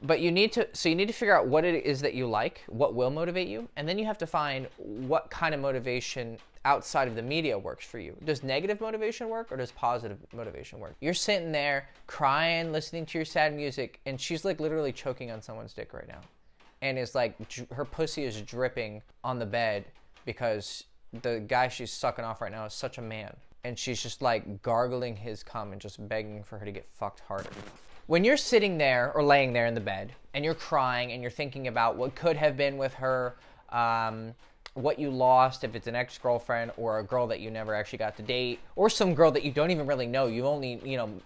But you need to figure out what it is that you like, what will motivate you, and then you have to find what kind of motivation outside of the media works for you. Does negative motivation work or does positive motivation work? You're sitting there crying, listening to your sad music, and she's like literally choking on someone's dick right now. And is like, her pussy is dripping on the bed because the guy she's sucking off right now is such a man. And she's just like gargling his cum and just begging for her to get fucked harder. When you're sitting there or laying there in the bed and you're crying and you're thinking about what could have been with her, what you lost if it's an ex-girlfriend or a girl that you never actually got to date, or some girl that you don't even really know, you've only,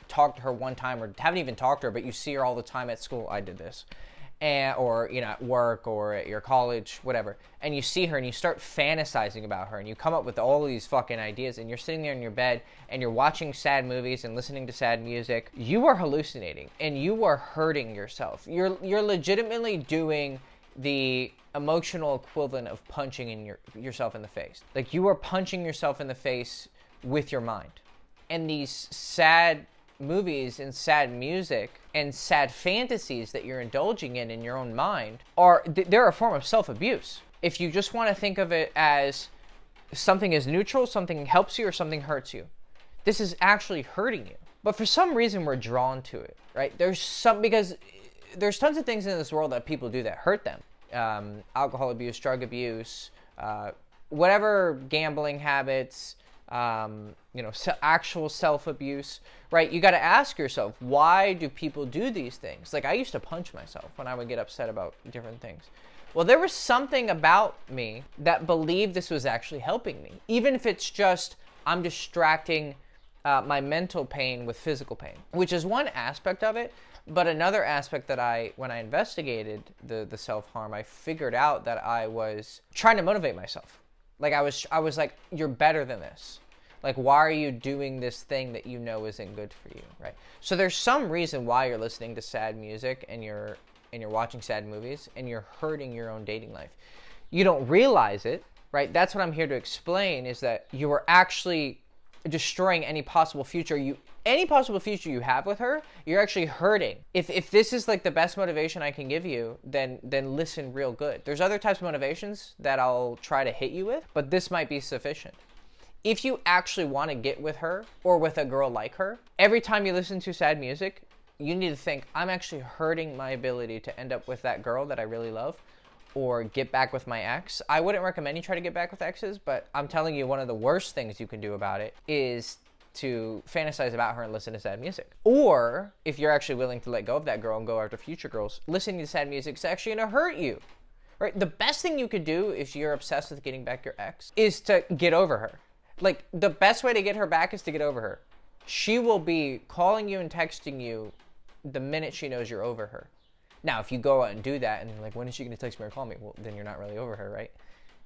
talked to her one time or haven't even talked to her, but you see her all the time at school. I did this. Or at work or at your college, whatever, and you see her and you start fantasizing about her and you come up with all of these fucking ideas and you're sitting there in your bed and you're watching sad movies and listening to sad music. You are hallucinating and you are hurting yourself. You're legitimately doing the emotional equivalent of punching in yourself in the face. Like, you are punching yourself in the face with your mind. And these sad movies and sad music and sad fantasies that you're indulging in your own mind they're a form of self-abuse. If you just want to think of it as something is neutral, something helps you or something hurts you, this is actually hurting you. But for some reason we're drawn to it, right? Because there's tons of things in this world that people do that hurt them. Alcohol abuse, drug abuse, whatever, gambling habits, actual self-abuse, right? You got to ask yourself, why do people do these things? Like, I used to punch myself when I would get upset about different things. Well, there was something about me that believed this was actually helping me, even if it's just I'm distracting my mental pain with physical pain, which is one aspect of it. But another aspect that when I investigated the self-harm, I figured out that I was trying to motivate myself. Like, I was like, you're better than this. Like, why are you doing this thing that you know isn't good for you, right? So there's some reason why you're listening to sad music and you're watching sad movies and you're hurting your own dating life. You don't realize it, right? That's what I'm here to explain, is that you are actually destroying any possible future you have with her. You're actually hurting. If this is like the best motivation I can give you, then listen real good. There's other types of motivations that I'll try to hit you with, but this might be sufficient. If you actually want to get with her or with a girl like her, every time you listen to sad music, you need to think, I'm actually hurting my ability to end up with that girl that I really love or get back with my ex. I wouldn't recommend you try to get back with exes, but I'm telling you, one of the worst things you can do about it is to fantasize about her and listen to sad music. Or if you're actually willing to let go of that girl and go after future girls, listening to sad music is actually going to hurt you, right? The best thing you could do if you're obsessed with getting back your ex is to get over her. Like, the best way to get her back is to get over her. She will be calling you and texting you the minute she knows you're over her. Now, if you go out and do that and you're like, when is she going to text me or call me? Well, then you're not really over her, right?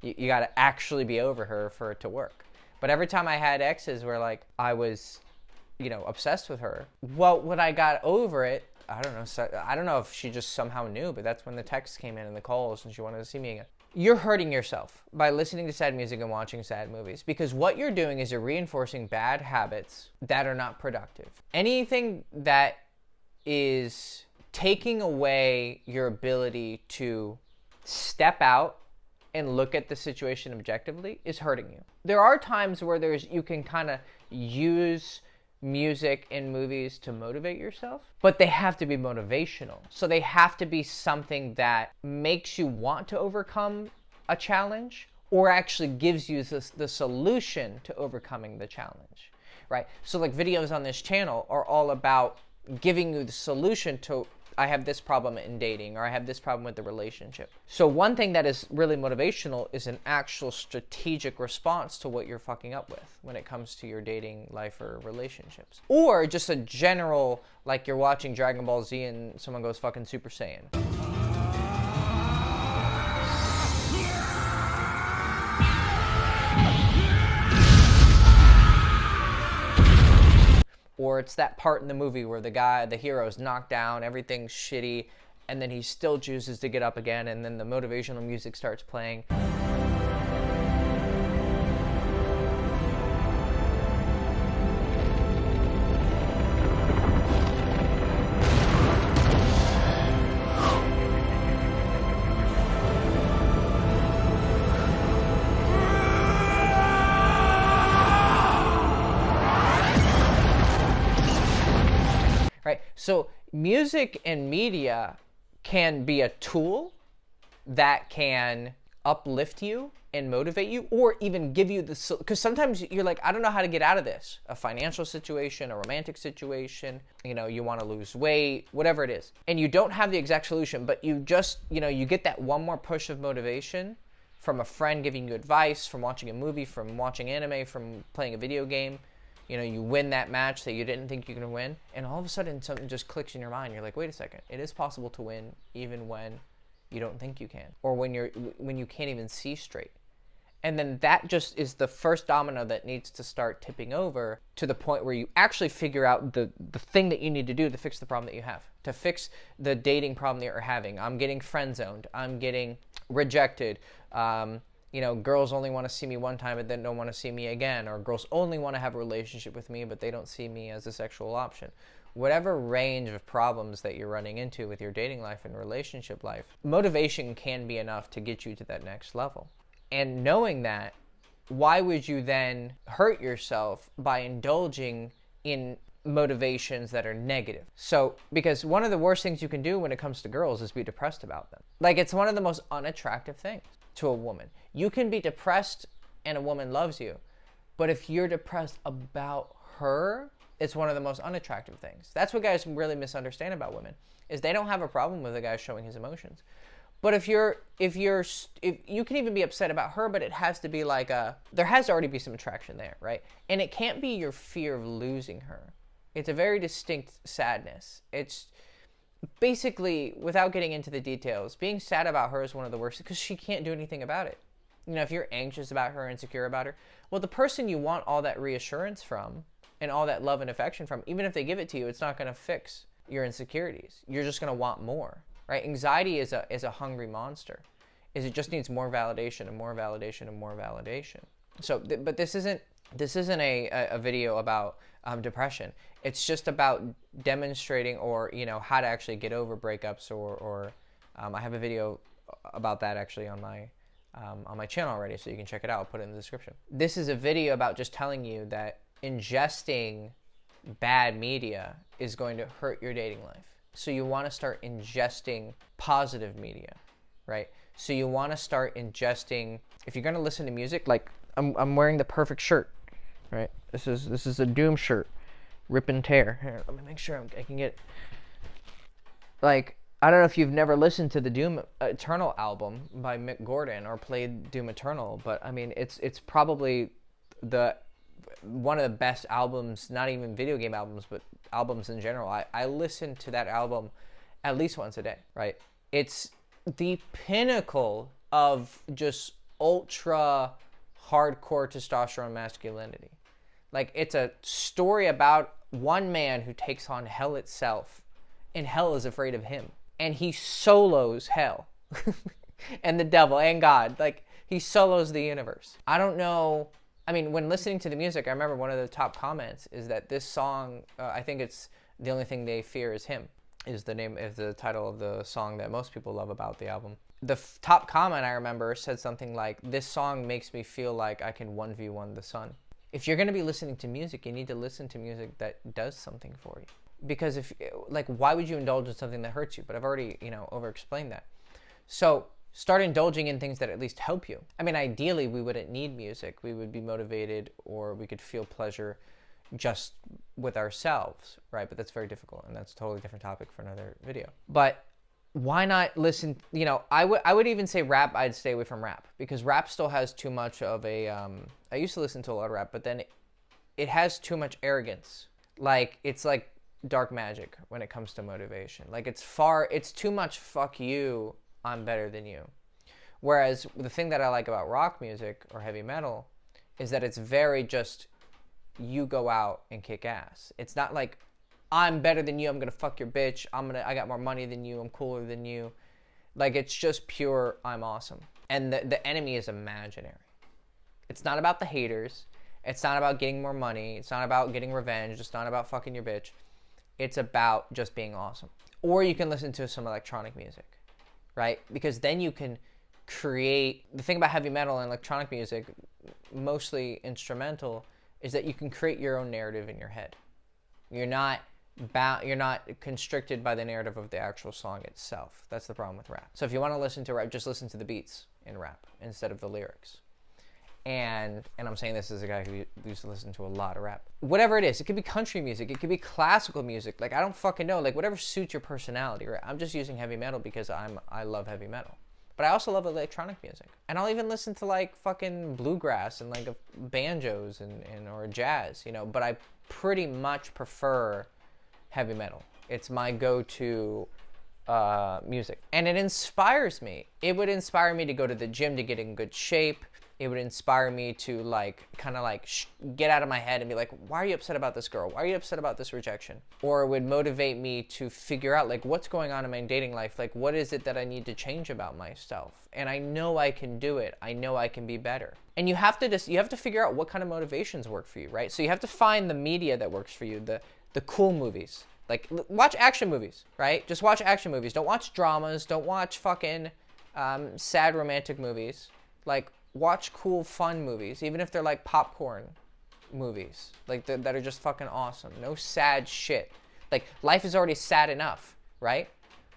You got to actually be over her for it to work. But every time I had exes where, like, I was, obsessed with her, well, when I got over it, I don't know if she just somehow knew, but that's when the texts came in and the calls and she wanted to see me again. You're hurting yourself by listening to sad music and watching sad movies, because what you're doing is you're reinforcing bad habits that are not productive. Anything that is taking away your ability to step out and look at the situation objectively is hurting you. There are times where you can kind of use music and movies to motivate yourself, but they have to be motivational. So they have to be something that makes you want to overcome a challenge or actually gives you the solution to overcoming the challenge, right? So like videos on this channel are all about giving you the solution to, I have this problem in dating, or I have this problem with the relationship. So one thing that is really motivational is an actual strategic response to what you're fucking up with when it comes to your dating life or relationships. Or just a general, like you're watching Dragon Ball Z and someone goes fucking Super Saiyan. Or it's that part in the movie where the hero's knocked down, everything's shitty, and then he still chooses to get up again, and then the motivational music starts playing. So music and media can be a tool that can uplift you and motivate you, or even give you the, because sometimes you're like, I don't know how to get out of this, a financial situation, a romantic situation, you want to lose weight, whatever it is, and you don't have the exact solution, but you just, you get that one more push of motivation from a friend giving you advice, from watching a movie, from watching anime, from playing a video game. You win that match that you didn't think you could win, and all of a sudden something just clicks in your mind. You're like, wait a second, it is possible to win even when you don't think you can, or when you can't even see straight. And then that just is the first domino that needs to start tipping over to the point where you actually figure out the thing that you need to do to fix the problem that you have, to fix the dating problem that you're having. I'm getting friend zoned. I'm getting rejected. Girls only want to see me one time but then don't want to see me again. Or girls only want to have a relationship with me but they don't see me as a sexual option. Whatever range of problems that you're running into with your dating life and relationship life, motivation can be enough to get you to that next level. And knowing that, why would you then hurt yourself by indulging in motivations that are negative? So, because one of the worst things you can do when it comes to girls is be depressed about them. Like, it's one of the most unattractive things to a woman. You can be depressed and a woman loves you, but if you're depressed about her, it's one of the most unattractive things. That's what guys really misunderstand about women, is they don't have a problem with a guy showing his emotions. But if you can even be upset about her, but it has to be like there has to already be some attraction there, right? And it can't be your fear of losing her. It's a very distinct sadness. It's basically, without getting into the details, being sad about her is one of the worst because she can't do anything about it. If you're anxious about her, insecure about her, well, the person you want all that reassurance from and all that love and affection from, even if they give it to you, it's not going to fix your insecurities. You're just going to want more. Right? Anxiety is a hungry monster. It just needs more validation and more validation and more validation. So, but this isn't a video about depression. It's just about demonstrating, or how to actually get over breakups, or I have a video about that actually on my channel already, so you can check it out. I'll put it in the description. This is a video about just telling you that ingesting bad media is going to hurt your dating life. So you want to start ingesting positive media, right? So you want to start ingesting, if you're going to listen to music, like I'm wearing the perfect shirt, right? This is a Doom shirt, rip and tear. Here, let me make sure I can get, like, I don't know if you've never listened to the Doom Eternal album by Mick Gordon or played Doom Eternal, but I mean, it's probably one of the best albums, not even video game albums, but albums in general. I listen to that album at least once a day, right? It's the pinnacle of just ultra hardcore testosterone masculinity. Like, it's a story about one man who takes on hell itself, and hell is afraid of him. And he solos hell and the devil and God. Like, he solos the universe. I don't know. I mean, when listening to the music, I remember one of the top comments is that this song, I think it's The Only Thing They Fear Is Him, is the title of the song that most people love about the album. The top comment I remember said something like, this song makes me feel like I can 1v1 the sun. If you're going to be listening to music, you need to listen to music that does something for you. Because why would you indulge in something that hurts you? But I've already, over-explained that. So start indulging in things that at least help you. I mean, ideally, we wouldn't need music. We would be motivated, or we could feel pleasure just with ourselves, right? But that's very difficult, and that's a totally different topic for another video. But why not listen? I would even say rap. I'd stay away from rap, because rap still has too much of a. I used to listen to a lot of rap, but then it has too much arrogance. Like, it's like dark magic when it comes to motivation. Like, it's too much fuck you, I'm better than you. Whereas the thing that I like about rock music or heavy metal is that it's very just, you go out and kick ass. It's not like, I'm better than you, I'm gonna fuck your bitch, I got more money than you, I'm cooler than you. Like, it's just pure, I'm awesome. And the enemy is imaginary. It's not about the haters. It's not about getting more money. It's not about getting revenge. It's not about fucking your bitch. It's about just being awesome. Or you can listen to some electronic music, right? Because then you can create, the thing about heavy metal and electronic music, mostly instrumental, is that you can create your own narrative in your head. You're not you're not constricted by the narrative of the actual song itself. That's the problem with rap. So if you want to listen to rap, just listen to the beats in rap instead of the lyrics. And I'm saying this as a guy who used to listen to a lot of rap. Whatever it is, it could be country music, it could be classical music. Like, I don't fucking know. Like, whatever suits your personality, right? I'm just using heavy metal because I love heavy metal. But I also love electronic music. And I'll even listen to, like, fucking bluegrass and, like, banjos and or jazz, you know. But I pretty much prefer heavy metal. It's my go-to music. And it inspires me. It would inspire me to go to the gym to get in good shape. It would inspire me to, like, kind of like get out of my head and be like, why are you upset about this girl? Why are you upset about this rejection? Or it would motivate me to figure out, like, what's going on in my dating life? Like, what is it that I need to change about myself? And I know I can do it. I know I can be better. And you have to figure out what kind of motivations work for you, right? So you have to find the media that works for you, the cool movies. Like, watch action movies, right? Just watch action movies. Don't watch dramas. Don't watch fucking sad romantic movies. Like, watch cool, fun movies, even if they're like popcorn movies, like that are just fucking awesome. No sad shit. Like, life is already sad enough, right?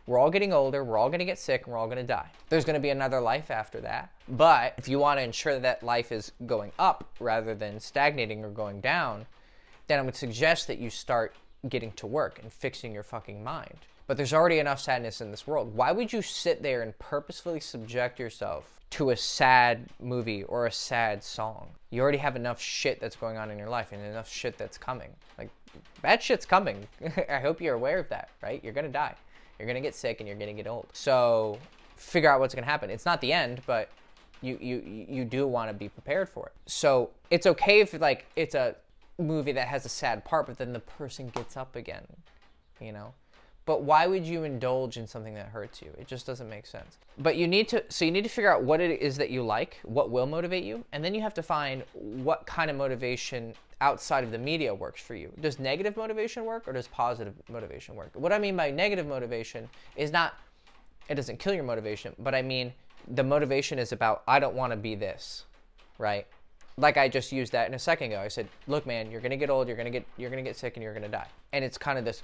We're all getting older, we're all gonna get sick, and we're all gonna die. There's gonna be another life after that. But if you wanna ensure that life is going up rather than stagnating or going down, then I would suggest that you start getting to work and fixing your fucking mind. But there's already enough sadness in this world. Why would you sit there and purposefully subject yourself to a sad movie or a sad song? You already have enough shit that's going on in your life and enough shit that's coming. Like, bad shit's coming. I hope you're aware of that, right? You're gonna die. You're gonna get sick and you're gonna get old. So figure out what's gonna happen. It's not the end, but you do want to be prepared for it. So it's okay if, like, it's a movie that has a sad part, but then the person gets up again, you know? But why would you indulge in something that hurts you? It just doesn't make sense. But you need to figure out what it is that you like, what will motivate you, and then you have to find what kind of motivation outside of the media works for you. Does negative motivation work, or does positive motivation work? What I mean by negative motivation is not, it doesn't kill your motivation, but I mean the motivation is about, I don't want to be this, right? Like I just used that in a second ago. I said, look, man, you're gonna get old, you're gonna get sick, and you're gonna die. And it's kind of this,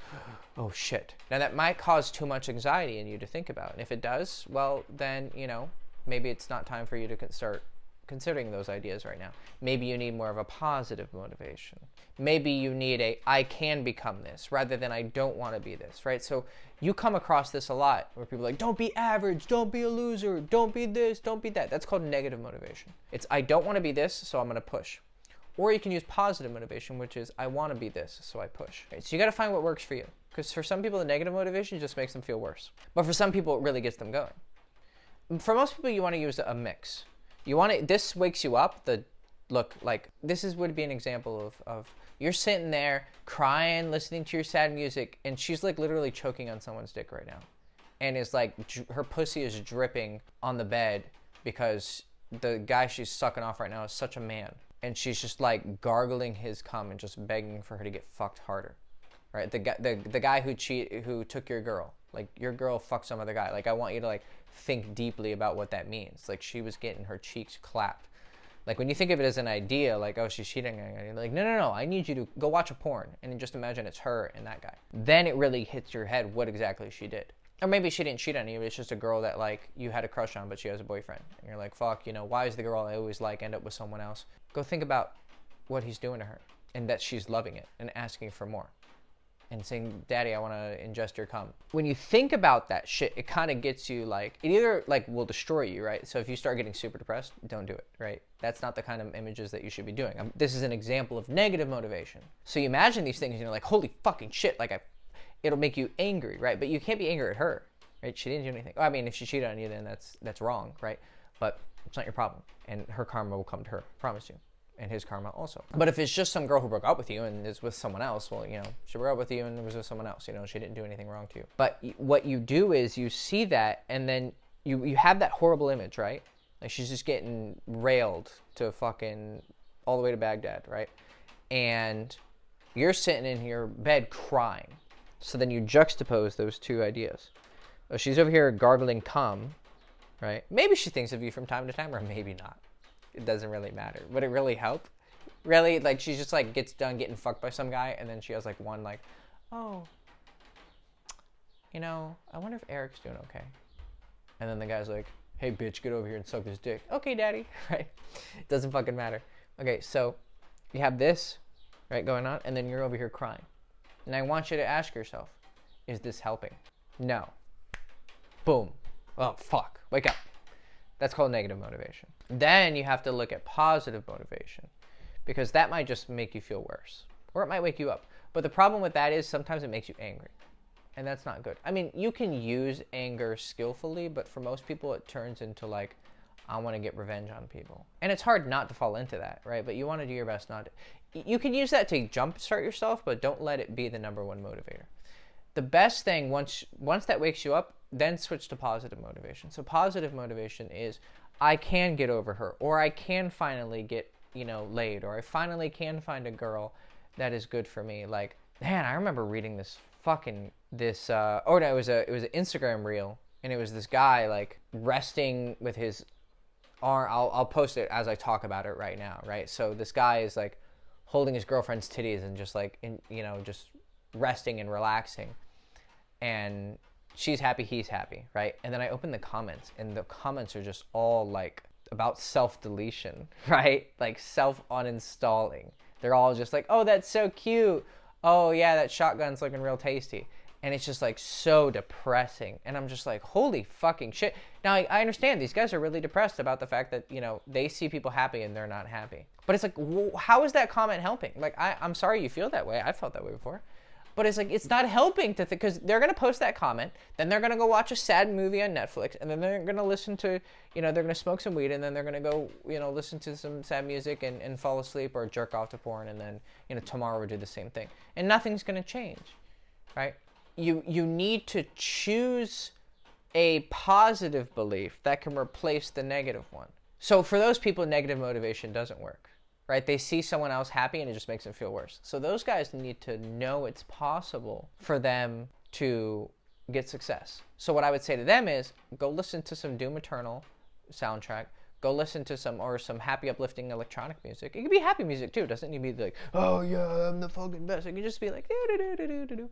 oh shit. Now that might cause too much anxiety in you to think about. And if it does, well, then, you know, maybe it's not time for you to start considering those ideas right now. Maybe you need more of a positive motivation. Maybe you need a, I can become this, rather than I don't want to be this, right? So you come across this a lot, where people are like, don't be average, don't be a loser, don't be this, don't be that. That's called negative motivation. It's, I don't want to be this, so I'm going to push. Or you can use positive motivation, which is, I want to be this, so I push. Right? So you got to find what works for you. Because for some people, the negative motivation just makes them feel worse. But for some people, it really gets them going. For most people, you want to use a mix. You want to, this wakes you up. Look, like, this would be an example of you're sitting there crying, listening to your sad music, and she's like literally choking on someone's dick right now. And is like, her pussy is dripping on the bed because the guy she's sucking off right now is such a man. And she's just like gargling his cum and just begging for her to get fucked harder, right? The guy who took your girl, like, your girl fucked some other guy. Like, I want you to, like, think deeply about what that means. Like, she was getting her cheeks clapped. Like, when you think of it as an idea, like, oh, she's cheating, you're like, no, I need you to go watch a porn and just imagine it's her and that guy. Then it really hits your head what exactly she did. Or maybe she didn't cheat on you, it's just a girl that, like, you had a crush on, but she has a boyfriend. And you're like, fuck, you know, why is the girl I always like end up with someone else? Go think about what he's doing to her, and that she's loving it and asking for more. And saying, Daddy, I want to ingest your cum. When you think about that shit, it kind of gets you, like, it either, like, will destroy you, right? So if you start getting super depressed, don't do it, right? That's not the kind of images that you should be doing. This is an example of negative motivation. So you imagine these things, and you're like, holy fucking shit, like, it'll make you angry, right? But you can't be angry at her, right? She didn't do anything. I mean, if she cheated on you, then that's wrong, right? But it's not your problem. And her karma will come to her, I promise you. And his karma also. But if it's just some girl who broke up with you and is with someone else, well, you know, she broke up with you and was with someone else, you know, she didn't do anything wrong to you. But what you do is you see that, and then you have that horrible image, right? Like, she's just getting railed to fucking all the way to Baghdad, right? And you're sitting in your bed crying. So then you juxtapose those two ideas. So she's over here gargling cum, right? Maybe she thinks of you from time to time, or maybe not. It doesn't really matter. Would it really help? Really, like, she's just, like, gets done getting fucked by some guy, and then she has, like, one, like, oh, I wonder if Eric's doing okay. And then the guy's like, hey, bitch, get over here and suck this dick. Okay, daddy, right? It doesn't fucking matter. Okay, so you have this, right, going on, and then you're over here crying. And I want you to ask yourself, is this helping? No. Boom. Oh, fuck. Wake up. That's called negative motivation. Then you have to look at positive motivation, because that might just make you feel worse, or it might wake you up. But the problem with that is sometimes it makes you angry, and that's not good. I mean, you can use anger skillfully, but for most people it turns into like, I want to get revenge on people. And it's hard not to fall into that, right? But you want to do your best not to. You can use that to jumpstart yourself, but don't let it be the number one motivator. The best thing, once that wakes you up, then switch to positive motivation. So positive motivation is, I can get over her, or I can finally get, laid, or I finally can find a girl that is good for me. Like, man, I remember reading it was an Instagram reel, and it was this guy like resting with his arm. I'll post it as I talk about it right now, right? So this guy is like holding his girlfriend's titties and just like, just resting and relaxing. And she's happy, he's happy, right? And then I open the comments, and the comments are just all like about self-deletion, right? Like self-uninstalling. They're all just like, oh, that's so cute. Oh yeah, that shotgun's looking real tasty. And it's just like so depressing. And I'm just like, holy fucking shit. Now I understand these guys are really depressed about the fact that, they see people happy and they're not happy. But it's like, how is that comment helping? Like, I'm sorry you feel that way. I felt that way before. But it's like, it's not helping because they're going to post that comment, then they're going to go watch a sad movie on Netflix, and then they're going to listen to, they're going to smoke some weed, and then they're going to go, listen to some sad music and fall asleep or jerk off to porn, and then, tomorrow we'll do the same thing. And nothing's going to change, right? You need to choose a positive belief that can replace the negative one. So for those people, negative motivation doesn't work. Right? They see someone else happy and it just makes them feel worse. So those guys need to know it's possible for them to get success. So what I would say to them is, go listen to some Doom Eternal soundtrack. Go listen to some happy, uplifting electronic music. It can be happy music too. It doesn't need to be like, oh yeah, I'm the fucking best. It can just be like, do.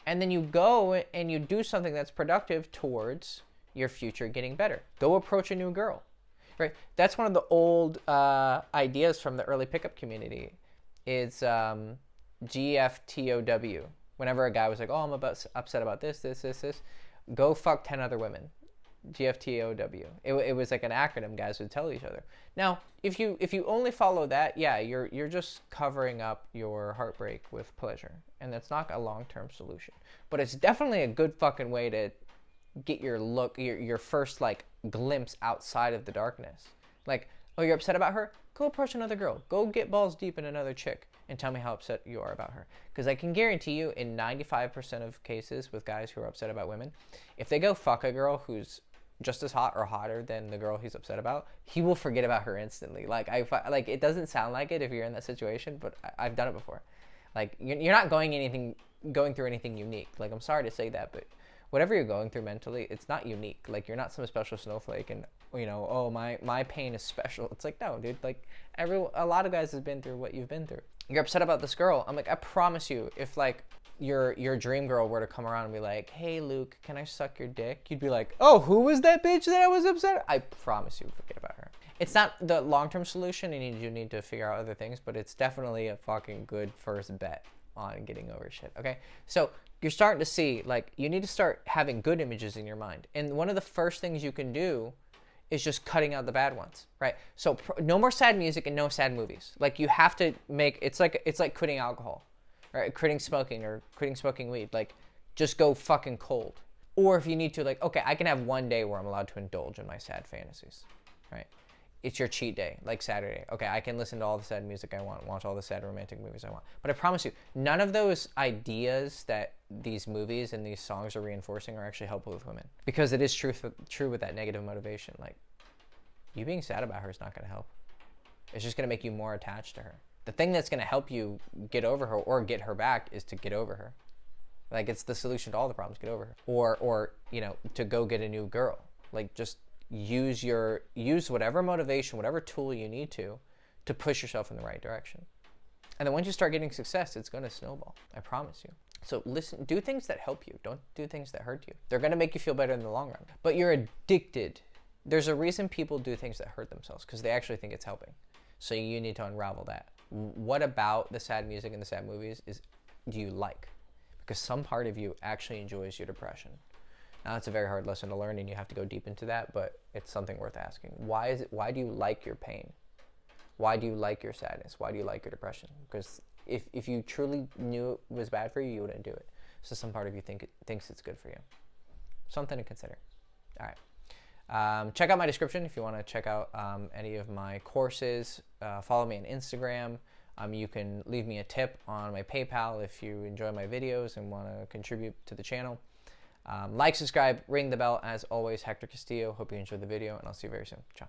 And then you go and you do something that's productive towards your future getting better. Go approach a new girl. Right, that's one of the old ideas from the early pickup community. It's GFTOW. Whenever a guy was like, "Oh, I'm upset about this," go fuck 10 other women. GFTOW. It was like an acronym guys would tell each other. Now, if you only follow that, yeah, you're just covering up your heartbreak with pleasure, and that's not a long-term solution. But it's definitely a good fucking way to get your first like glimpse outside of the darkness. Like, oh, you're upset about her? Go approach another girl. Go get balls deep in another chick and tell me how upset you are about her. Because I can guarantee you, in 95% of cases with guys who are upset about women, if they go fuck a girl who's just as hot or hotter than the girl he's upset about, he will forget about her instantly. Like, it doesn't sound like it if you're in that situation, but I've done it before. Like, you're not going through anything unique. Like, I'm sorry to say that, but whatever you're going through mentally, it's not unique. Like, you're not some special snowflake and, oh, my pain is special. It's like, no, dude, like, a lot of guys have been through what you've been through. You're upset about this girl. I'm like, I promise you, if, like, your dream girl were to come around and be like, hey, Luke, can I suck your dick? You'd be like, oh, who was that bitch that I was upset? I promise you, forget about her. It's not the long-term solution, and you need to figure out other things, but it's definitely a fucking good first bet on getting over shit, okay? So you're starting to see, like, you need to start having good images in your mind. And one of the first things you can do is just cutting out the bad ones, right? So no more sad music and no sad movies. Like, you have to it's like quitting alcohol, right? Quitting smoking or quitting smoking weed. Like, just go fucking cold. Or if you need to, like, okay, I can have one day where I'm allowed to indulge in my sad fantasies, right? It's your cheat day, like Saturday. Okay, I can listen to all the sad music I want, watch all the sad romantic movies I want. But I promise you, none of those ideas that these movies and these songs are reinforcing are actually helpful with women. Because it is true with that negative motivation. Like, you being sad about her is not going to help. It's just going to make you more attached to her. The thing that's going to help you get over her or get her back is to get over her. Like, it's the solution to all the problems, get over her. Or to go get a new girl. Like, just use whatever motivation, whatever tool you need to push yourself in the right direction. And then once you start getting success, it's going to snowball. I promise you. So listen, do things that help you. Don't do things that hurt you. They're going to make you feel better in the long run. But you're addicted. There's a reason people do things that hurt themselves, because they actually think it's helping. So you need to unravel that. What about the sad music and the sad movies do you like? Because some part of you actually enjoys your depression. Now, that's a very hard lesson to learn, and you have to go deep into that, but it's something worth asking. Why do you like your pain? Why do you like your sadness? Why do you like your depression? Because if you truly knew it was bad for you, you wouldn't do it. So some part of you thinks it's good for you. Something to consider. All right. Check out my description if you want to check out any of my courses. Follow me on Instagram. You can leave me a tip on my PayPal if you enjoy my videos and want to contribute to the channel. Like, subscribe, ring the bell. As always, Hector Castillo. Hope you enjoyed the video, and I'll see you very soon. Ciao.